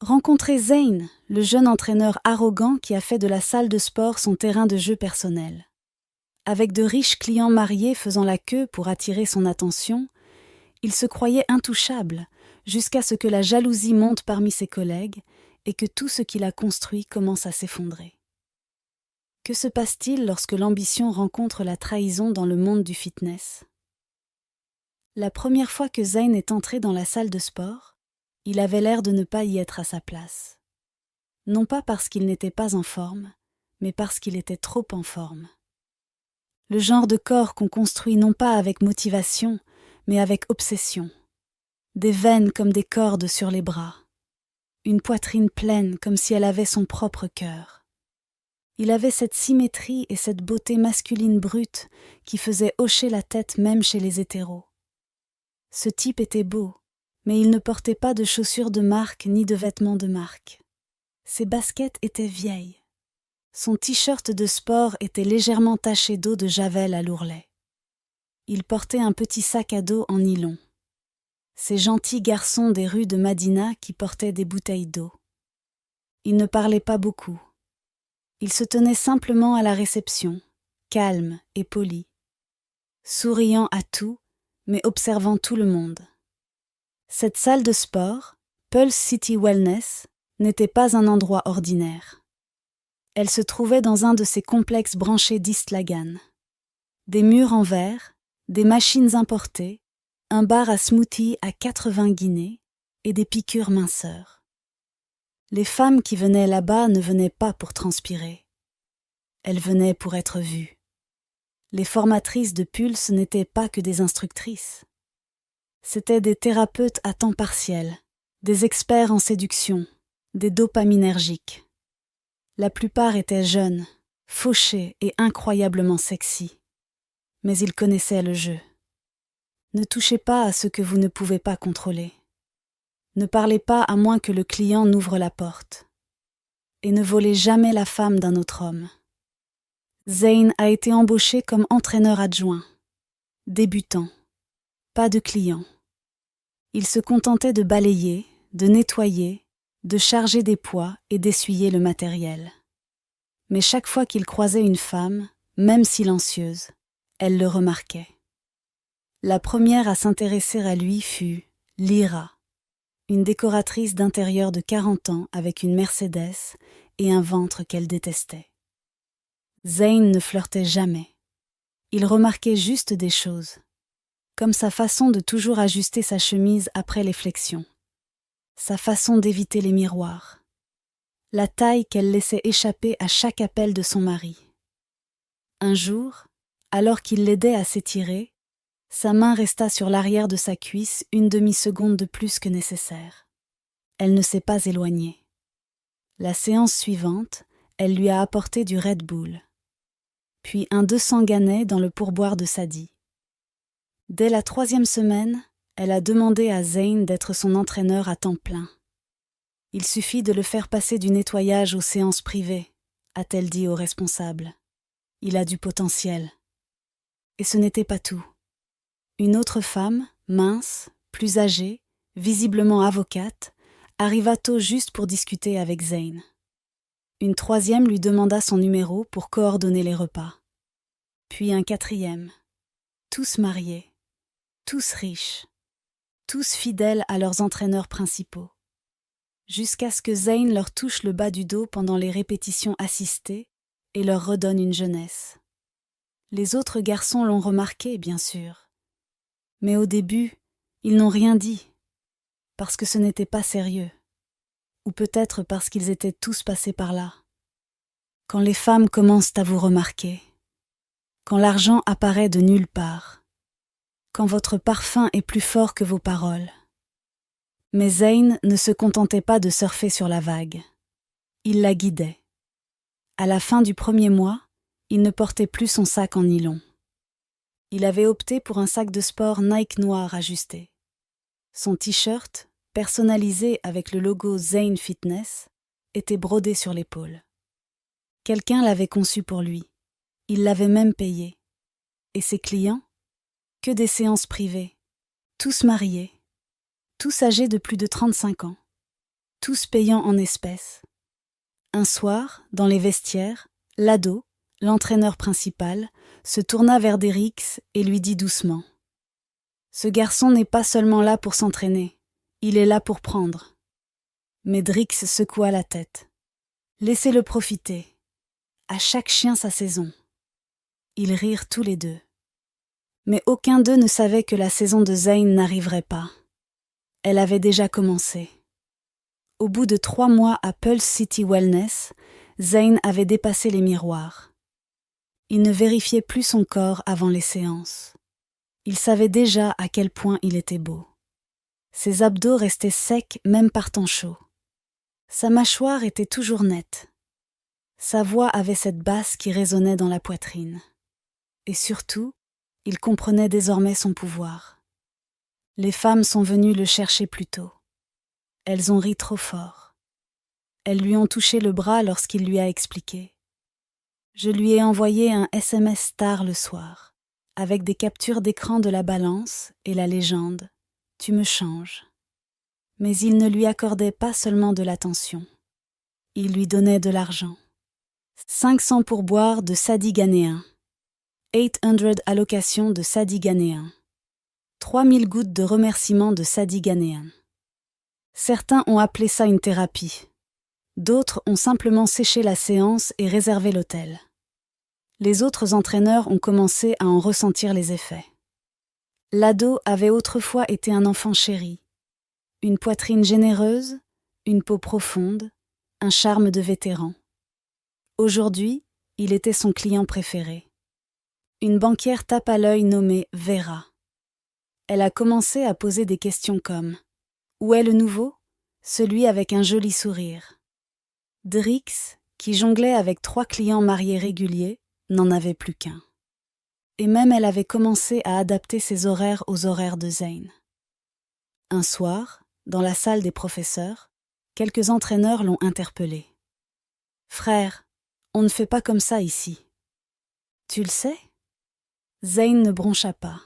Rencontrer Zayn, le jeune entraîneur arrogant qui a fait de la salle de sport son terrain de jeu personnel. Avec de riches clients mariés faisant la queue pour attirer son attention, il se croyait intouchable jusqu'à ce que la jalousie monte parmi ses collègues et que tout ce qu'il a construit commence à s'effondrer. Que se passe-t-il lorsque l'ambition rencontre la trahison dans le monde du fitness? La première fois que Zayn est entré dans la salle de sport, il avait l'air de ne pas y être à sa place. Non pas parce qu'il n'était pas en forme, mais parce qu'il était trop en forme. Le genre de corps qu'on construit non pas avec motivation, mais avec obsession. Des veines comme des cordes sur les bras. Une poitrine pleine comme si elle avait son propre cœur. Il avait cette symétrie et cette beauté masculine brute qui faisait hocher la tête même chez les hétéros. Ce type était beau, mais il ne portait pas de chaussures de marque ni de vêtements de marque. Ses baskets étaient vieilles. Son t-shirt de sport était légèrement taché d'eau de Javel à l'ourlet. Il portait un petit sac à dos en nylon. Ces gentils garçons des rues de Madina qui portaient des bouteilles d'eau. Il ne parlait pas beaucoup. Il se tenait simplement à la réception, calme et poli, souriant à tout, mais observant tout le monde. Cette salle de sport, Pulse City Wellness, n'était pas un endroit ordinaire. Elle se trouvait dans un de ces complexes branchés d'East Lagan. Des murs en verre, des machines importées, un bar à smoothie à 80 guinées et des piqûres minceurs. Les femmes qui venaient là-bas ne venaient pas pour transpirer. Elles venaient pour être vues. Les formatrices de Pulse n'étaient pas que des instructrices. C'étaient des thérapeutes à temps partiel, des experts en séduction, des dopaminergiques. La plupart étaient jeunes, fauchés et incroyablement sexy. Mais ils connaissaient le jeu. Ne touchez pas à ce que vous ne pouvez pas contrôler. Ne parlez pas à moins que le client n'ouvre la porte. Et ne volez jamais la femme d'un autre homme. Zayn a été embauché comme entraîneur adjoint. Débutant. Pas de client. Il se contentait de balayer, de nettoyer, de charger des poids et d'essuyer le matériel. Mais chaque fois qu'il croisait une femme, même silencieuse, elle le remarquait. La première à s'intéresser à lui fut Lyra, une décoratrice d'intérieur de 40 ans avec une Mercedes et un ventre qu'elle détestait. Zayn ne flirtait jamais. Il remarquait juste des choses, comme sa façon de toujours ajuster sa chemise après les flexions, sa façon d'éviter les miroirs, la taille qu'elle laissait échapper à chaque appel de son mari. Un jour, alors qu'il l'aidait à s'étirer, sa main resta sur l'arrière de sa cuisse une demi-seconde de plus que nécessaire. Elle ne s'est pas éloignée. La séance suivante, elle lui a apporté du Red Bull, puis un 200 Ganais dans le pourboire de Sadie. Dès la 3e semaine, elle a demandé à Zayn d'être son entraîneur à temps plein. Il suffit de le faire passer du nettoyage aux séances privées, a-t-elle dit au responsable. Il a du potentiel. Et ce n'était pas tout. Une autre femme, mince, plus âgée, visiblement avocate, arriva tôt juste pour discuter avec Zayn. Une 3e lui demanda son numéro pour coordonner les repas. Puis un 4e. Tous mariés. Tous riches, tous fidèles à leurs entraîneurs principaux, jusqu'à ce que Zayn leur touche le bas du dos pendant les répétitions assistées et leur redonne une jeunesse. Les autres garçons l'ont remarqué, bien sûr, mais au début, ils n'ont rien dit, parce que ce n'était pas sérieux, ou peut-être parce qu'ils étaient tous passés par là. Quand les femmes commencent à vous remarquer, quand l'argent apparaît de nulle part, quand votre parfum est plus fort que vos paroles. Mais Zayn ne se contentait pas de surfer sur la vague. Il la guidait. À la fin du 1er mois, il ne portait plus son sac en nylon. Il avait opté pour un sac de sport Nike noir ajusté. Son t-shirt, personnalisé avec le logo Zayn Fitness, était brodé sur l'épaule. Quelqu'un l'avait conçu pour lui. Il l'avait même payé. Et ses clients? Que des séances privées. Tous mariés. Tous âgés de plus de 35 ans. tous payant en espèces. Un soir, dans les vestiaires, l'ado, l'entraîneur principal, se tourna vers Derricks et lui dit doucement : « Ce garçon n'est pas seulement là pour s'entraîner, il est là pour prendre. » Mais Drix secoua la tête. « Laissez-le profiter. À chaque chien sa saison. » Ils rirent tous les deux. Mais aucun d'eux ne savait que la saison de Zane n'arriverait pas. Elle avait déjà commencé. Au bout de 3 mois à Pulse City Wellness, Zane avait dépassé les miroirs. Il ne vérifiait plus son corps avant les séances. Il savait déjà à quel point il était beau. Ses abdos restaient secs même par temps chaud. Sa mâchoire était toujours nette. Sa voix avait cette basse qui résonnait dans la poitrine. Et surtout, il comprenait désormais son pouvoir. Les femmes sont venues le chercher plus tôt. Elles ont ri trop fort. Elles lui ont touché le bras lorsqu'il lui a expliqué. Je lui ai envoyé un SMS tard le soir, avec des captures d'écran de la balance et la légende « Tu me changes ». Mais il ne lui accordait pas seulement de l'attention. Il lui donnait de l'argent. 500 pourboires de Sadi ghanéens. 800 allocations de Sadi ghanéens. 3000 gouttes de remerciements de Sadi ghanéens. Certains ont appelé ça une thérapie. D'autres ont simplement séché la séance et réservé l'hôtel. Les autres entraîneurs ont commencé à en ressentir les effets. L'ado avait autrefois été un enfant chéri. Une poitrine généreuse, une peau profonde, un charme de vétéran. Aujourd'hui, il était son client préféré. Une banquière tape à l'œil nommée Vera. Elle a commencé à poser des questions comme « Où est le nouveau ? Celui avec un joli sourire. » Drix, qui jonglait avec 3 clients mariés réguliers, n'en avait plus qu'un. Et même elle avait commencé à adapter ses horaires aux horaires de Zane. Un soir, dans la salle des professeurs, quelques entraîneurs l'ont interpellé. « Frère, on ne fait pas comme ça ici. »« Tu le sais ?» Zane ne broncha pas.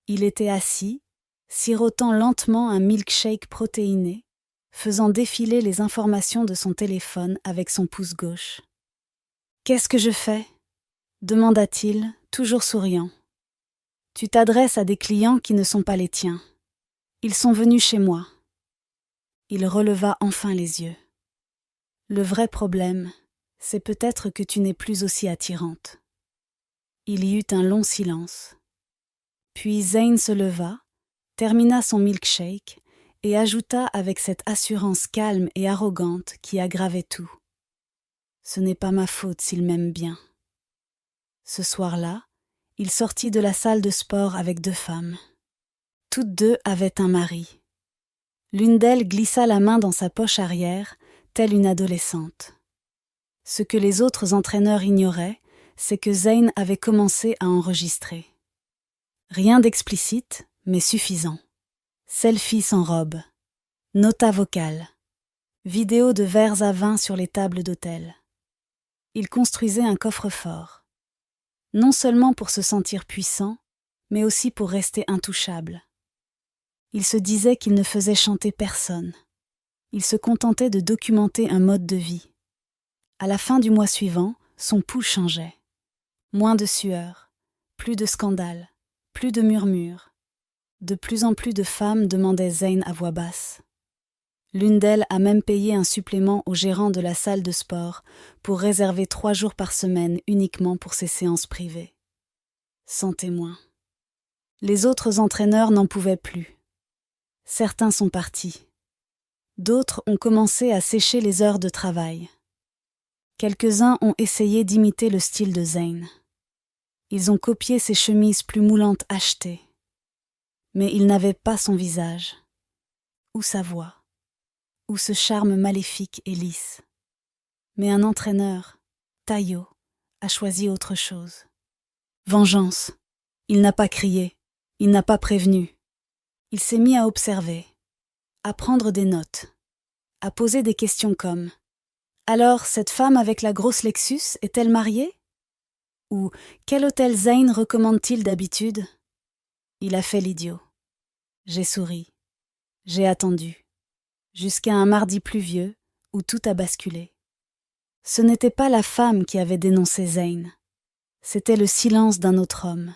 Il était assis, sirotant lentement un milkshake protéiné, faisant défiler les informations de son téléphone avec son pouce gauche. « Qu'est-ce que je fais ? » demanda-t-il, toujours souriant. « Tu t'adresses à des clients qui ne sont pas les tiens. Ils sont venus chez moi. » Il releva enfin les yeux. « Le vrai problème, c'est peut-être que tu n'es plus aussi attirante. » Il y eut un long silence. Puis Zane se leva, termina son milkshake et ajouta avec cette assurance calme et arrogante qui aggravait tout. « Ce n'est pas ma faute s'il m'aime bien. » Ce soir-là, il sortit de la salle de sport avec 2 femmes. Toutes 2 avaient un mari. L'une d'elles glissa la main dans sa poche arrière, telle une adolescente. Ce que les autres entraîneurs ignoraient, c'est que Zane avait commencé à enregistrer. Rien d'explicite, mais suffisant. Selfie sans robe. Nota vocale. Vidéo de verres à vin sur les tables d'hôtel. Il construisait un coffre-fort. Non seulement pour se sentir puissant, mais aussi pour rester intouchable. Il se disait qu'il ne faisait chanter personne. Il se contentait de documenter un mode de vie. À la fin du mois suivant, son pouls changeait. Moins de sueur, plus de scandales, plus de murmures. De plus en plus de femmes demandaient Zane à voix basse. L'une d'elles a même payé un supplément au gérant de la salle de sport pour réserver 3 jours par semaine uniquement pour ses séances privées. Sans témoin. Les autres entraîneurs n'en pouvaient plus. Certains sont partis. D'autres ont commencé à sécher les heures de travail. Quelques-uns ont essayé d'imiter le style de Zane. Ils ont copié ses chemises plus moulantes achetées. Mais ils n'avaient pas son visage, ou sa voix, ou ce charme maléfique et lisse. Mais un entraîneur, Tayo, a choisi autre chose. Vengeance. Il n'a pas crié, il n'a pas prévenu. Il s'est mis à observer, à prendre des notes, à poser des questions comme « Alors, cette femme avec la grosse Lexus est-elle mariée ?» ou « Quel hôtel Zane recommande-t-il d'habitude ?» Il a fait l'idiot. J'ai souri. J'ai attendu. jusqu'à un mardi pluvieux où tout a basculé. Ce n'était pas la femme qui avait dénoncé Zane, c'était le silence d'un autre homme.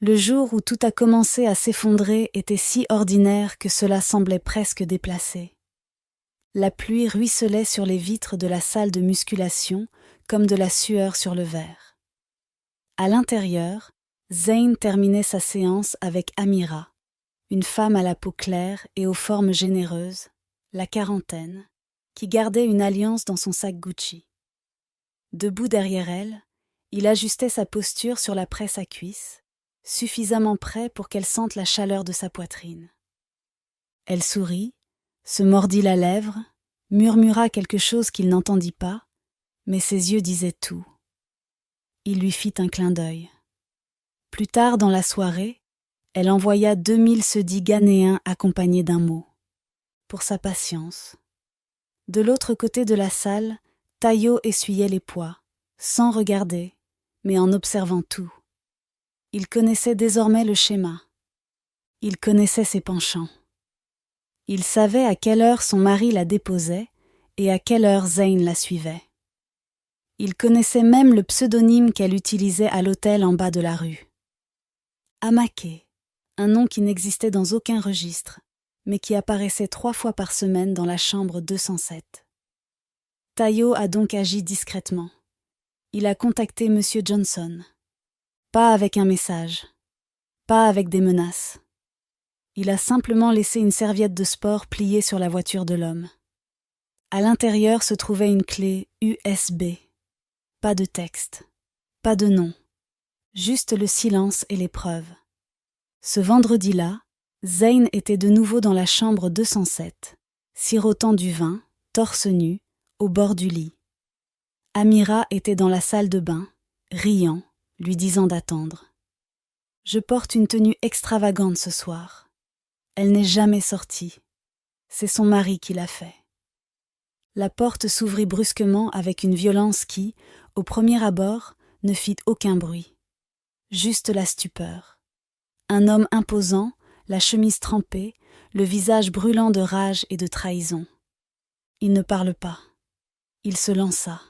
Le jour où tout a commencé à s'effondrer était si ordinaire que cela semblait presque déplacé. La pluie ruisselait sur les vitres de la salle de musculation comme de la sueur sur le verre. À l'intérieur, Zane terminait sa séance avec Amira, une femme à la peau claire et aux formes généreuses, la quarantaine, qui gardait une alliance dans son sac Gucci. Debout derrière elle, il ajustait sa posture sur la presse à cuisse, suffisamment près pour qu'elle sente la chaleur de sa poitrine. Elle sourit, se mordit la lèvre, murmura quelque chose qu'il n'entendit pas, mais ses yeux disaient tout. Il lui fit un clin d'œil. Plus tard dans la soirée, elle envoya 2000 sedis ghanéens accompagnés d'un mot. Pour sa patience. De l'autre côté de la salle, Tayo essuyait les poids, sans regarder, mais en observant tout. Il connaissait désormais le schéma. Il connaissait ses penchants. Il savait à quelle heure son mari la déposait et à quelle heure Zane la suivait. Il connaissait même le pseudonyme qu'elle utilisait à l'hôtel en bas de la rue. Amake, un nom qui n'existait dans aucun registre, mais qui apparaissait 3 fois par semaine dans la chambre 207. Tayo a donc agi discrètement. Il a contacté M. Johnson. Pas avec un message, pas avec des menaces. Il a simplement laissé une serviette de sport pliée sur la voiture de l'homme. À l'intérieur se trouvait une clé USB. Pas de texte, pas de nom, juste le silence et les preuves. Ce vendredi-là, Zane était de nouveau dans la chambre 207, sirotant du vin, torse nu, au bord du lit. Amira était dans la salle de bain, riant, lui disant d'attendre. « Je porte une tenue extravagante ce soir. Elle n'est jamais sortie. C'est son mari qui l'a fait. » La porte s'ouvrit brusquement avec une violence qui, au premier abord, ne fit aucun bruit. Juste la stupeur. Un homme imposant, la chemise trempée, le visage brûlant de rage et de trahison. Il ne parle pas. Il se lança.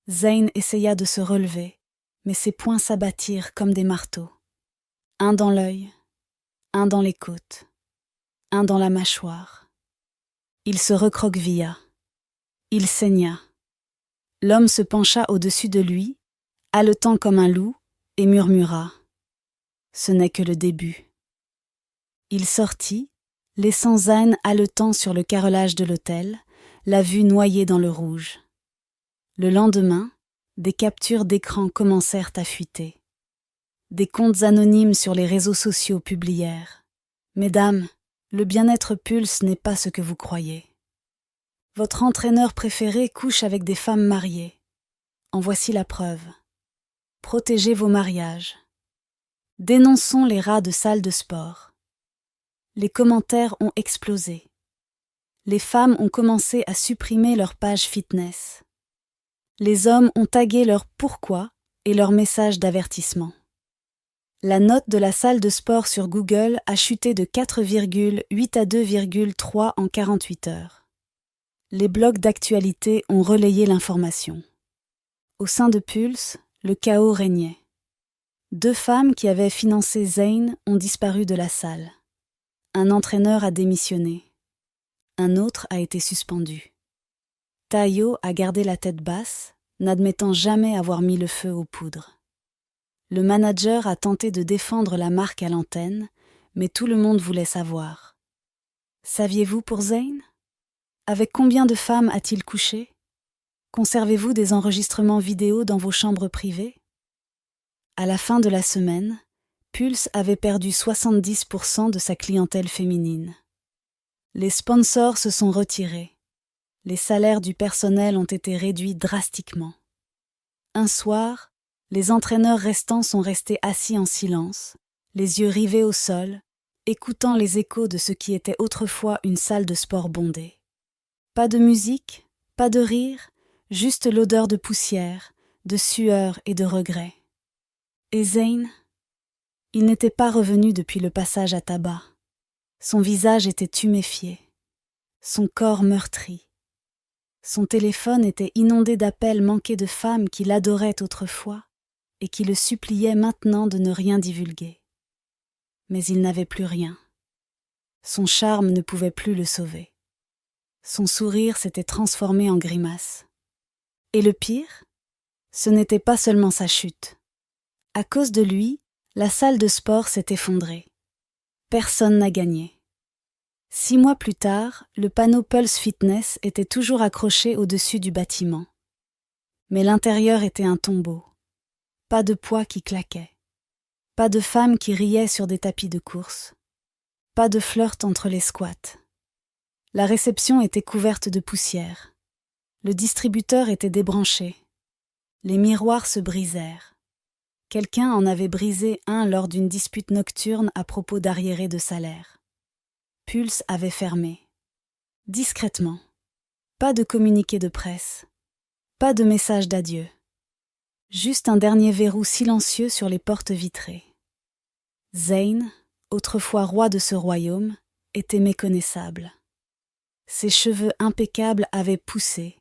Zane essaya de se relever, mais ses poings s'abattirent comme des marteaux. Un dans l'œil, un dans les côtes, un dans la mâchoire. Il se recroquevilla. Il saigna. L'homme se pencha au-dessus de lui, haletant comme un loup, et murmura. Ce n'est que le début. Il sortit, laissant Zane haletant sur le carrelage de l'hôtel, la vue noyée dans le rouge. Le lendemain, des captures d'écran commencèrent à fuiter. Des comptes anonymes sur les réseaux sociaux publièrent. « Mesdames, le bien-être Pulse n'est pas ce que vous croyez. Votre entraîneur préféré couche avec des femmes mariées. En voici la preuve. Protégez vos mariages. Dénonçons les rats de salles de sport. » Les commentaires ont explosé. Les femmes ont commencé à supprimer leurs pages fitness. Les hommes ont tagué leur pourquoi et leur message d'avertissement. La note de la salle de sport sur Google a chuté de 4,8 à 2,3 en 48 heures. Les blogs d'actualité ont relayé l'information. Au sein de Pulse, le chaos régnait. 2 femmes qui avaient financé Zane ont disparu de la salle. Un entraîneur a démissionné. Un autre a été suspendu. Tayo a gardé la tête basse, n'admettant jamais avoir mis le feu aux poudres. Le manager a tenté de défendre la marque à l'antenne, mais tout le monde voulait savoir. Saviez-vous pour Zane? Avec combien de femmes a-t-il couché? Conservez-vous des enregistrements vidéo dans vos chambres privées? À la fin de la semaine, Pulse avait perdu 70% de sa clientèle féminine. Les sponsors se sont retirés. Les salaires du personnel ont été réduits drastiquement. Un soir, les entraîneurs restants sont restés assis en silence, les yeux rivés au sol, écoutant les échos de ce qui était autrefois une salle de sport bondée. Pas de musique, pas de rire, juste l'odeur de poussière, de sueur et de regret. Et Zane? Il n'était pas revenu depuis le passage à tabac. Son visage était tuméfié. son corps meurtri. Son téléphone était inondé d'appels manqués de femmes qui l'adoraient autrefois et qui le suppliaient maintenant de ne rien divulguer. Mais il n'avait plus rien. Son charme ne pouvait plus le sauver. Son sourire s'était transformé en grimace. Et le pire, ce n'était pas seulement sa chute. À cause de lui, la salle de sport s'est effondrée. Personne n'a gagné. 6 mois plus tard, le panneau Pulse Fitness était toujours accroché au-dessus du bâtiment. Mais l'intérieur était un tombeau. Pas de poids qui claquait. Pas de femmes qui riaient sur des tapis de course. Pas de flirt entre les squats. La réception était couverte de poussière. Le distributeur était débranché. Les miroirs se brisèrent. Quelqu'un en avait brisé un lors d'une dispute nocturne à propos d'arriérés de salaire. Pulse avait fermé. Discrètement. Pas de communiqué de presse. Pas de message d'adieu. Juste un dernier verrou silencieux sur les portes vitrées. Zane, autrefois roi de ce royaume, était méconnaissable. Ses cheveux impeccables avaient poussé,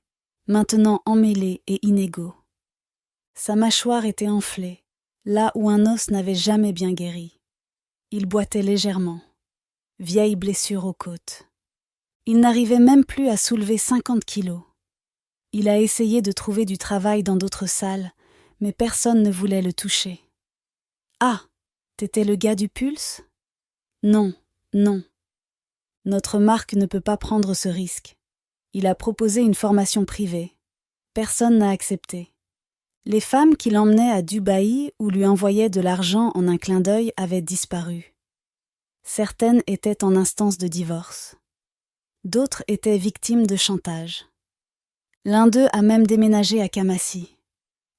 maintenant emmêlés et inégaux. Sa mâchoire était enflée, là où un os n'avait jamais bien guéri. Il boitait légèrement. Vieille blessure aux côtes. Il n'arrivait même plus à soulever 50 kilos. Il a essayé de trouver du travail dans d'autres salles, mais personne ne voulait le toucher. « Ah, t'étais le gars du Pulse ? » ?»« Non, non. Notre marque ne peut pas prendre ce risque. Il a proposé une formation privée. Personne n'a accepté. Les femmes qui l'emmenaient à Dubaï ou lui envoyaient de l'argent en un clin d'œil avaient disparu. Certaines étaient en instance de divorce. D'autres étaient victimes de chantage. L'un d'eux a même déménagé à Kamassi.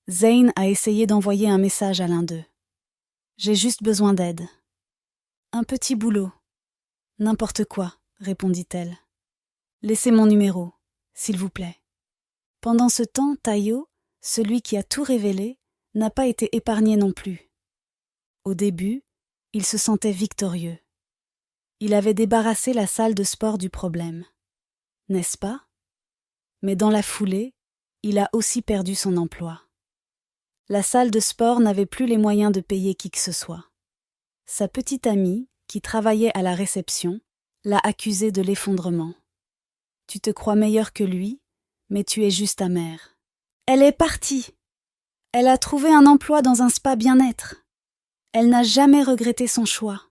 Zane a essayé d'envoyer un message à l'un d'eux. « J'ai juste besoin d'aide. »« Un petit boulot. »« N'importe quoi, » répondit-elle. « Laissez mon numéro, s'il vous plaît. » Pendant ce temps, Tayo, celui qui a tout révélé, n'a pas été épargné non plus. Au début, il se sentait victorieux. Il avait débarrassé la salle de sport du problème. N'est-ce pas? Mais dans la foulée, il a aussi perdu son emploi. La salle de sport n'avait plus les moyens de payer qui que ce soit. Sa petite amie, qui travaillait à la réception, l'a accusé de l'effondrement. Tu te crois meilleur que lui, mais tu es juste amère. Elle est partie. Elle a trouvé un emploi dans un spa bien-être. Elle n'a jamais regretté son choix.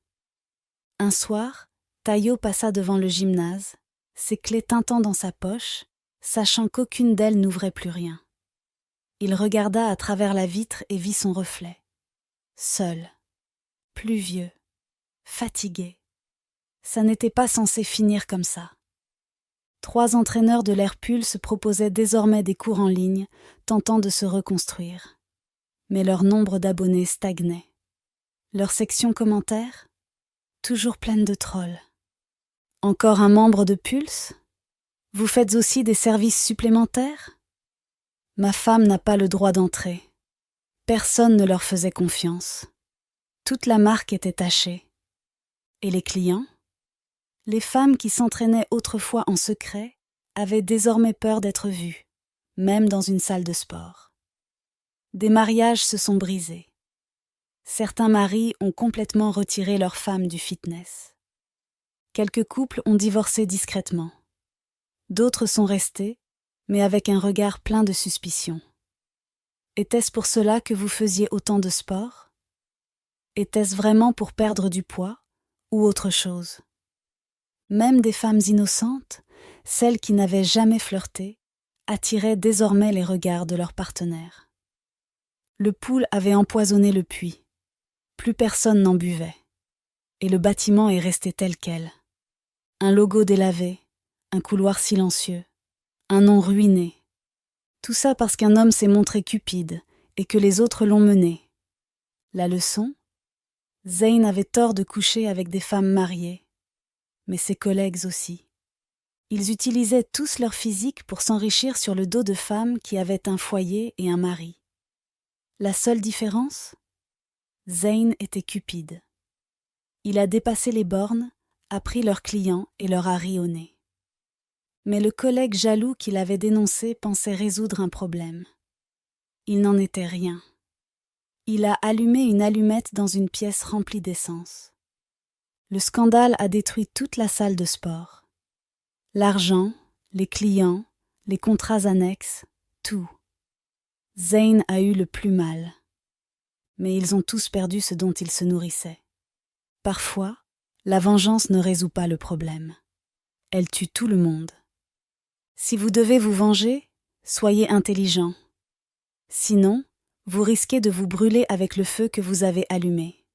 Un soir, Tayo passa devant le gymnase, ses clés tintant dans sa poche, sachant qu'aucune d'elles n'ouvrait plus rien. Il regarda à travers la vitre et vit son reflet. Seul, pluvieux, fatigué. Ça n'était pas censé finir comme ça. 3 entraîneurs de l'Air Pulse proposaient désormais des cours en ligne, tentant de se reconstruire. Mais leur nombre d'abonnés stagnait. Leur section commentaires, toujours pleine de trolls. Encore un membre de Pulse ? Vous faites aussi des services supplémentaires ? Ma femme n'a pas le droit d'entrer. Personne ne leur faisait confiance. Toute la marque était tachée. Et les clients ? Les femmes qui s'entraînaient autrefois en secret avaient désormais peur d'être vues, même dans une salle de sport. Des mariages se sont brisés. Certains maris ont complètement retiré leurs femmes du fitness. Quelques couples ont divorcé discrètement. D'autres sont restés, mais avec un regard plein de suspicion. Était-ce pour cela que vous faisiez autant de sport ? Était-ce vraiment pour perdre du poids ou autre chose ? Même des femmes innocentes, celles qui n'avaient jamais flirté, attiraient désormais les regards de leurs partenaires. Le pool avait empoisonné le puits. Plus personne n'en buvait. Et le bâtiment est resté tel quel. Un logo délavé, un couloir silencieux, un nom ruiné. Tout ça parce qu'un homme s'est montré cupide et que les autres l'ont mené. La leçon ? Zane avait tort de coucher avec des femmes mariées, mais ses collègues aussi. Ils utilisaient tous leur physique pour s'enrichir sur le dos de femmes qui avaient un foyer et un mari. La seule différence ? Zane était cupide. Il a dépassé les bornes, a pris leurs clients et leur a ri au nez. Mais le collègue jaloux qui l'avait dénoncé pensait résoudre un problème. Il n'en était rien. Il a allumé une allumette dans une pièce remplie d'essence. Le scandale a détruit toute la salle de sport. L'argent, les clients, les contrats annexes, tout. Zane a eu le plus mal. Mais ils ont tous perdu ce dont ils se nourrissaient. Parfois, la vengeance ne résout pas le problème. Elle tue tout le monde. Si vous devez vous venger, soyez intelligent. Sinon, vous risquez de vous brûler avec le feu que vous avez allumé.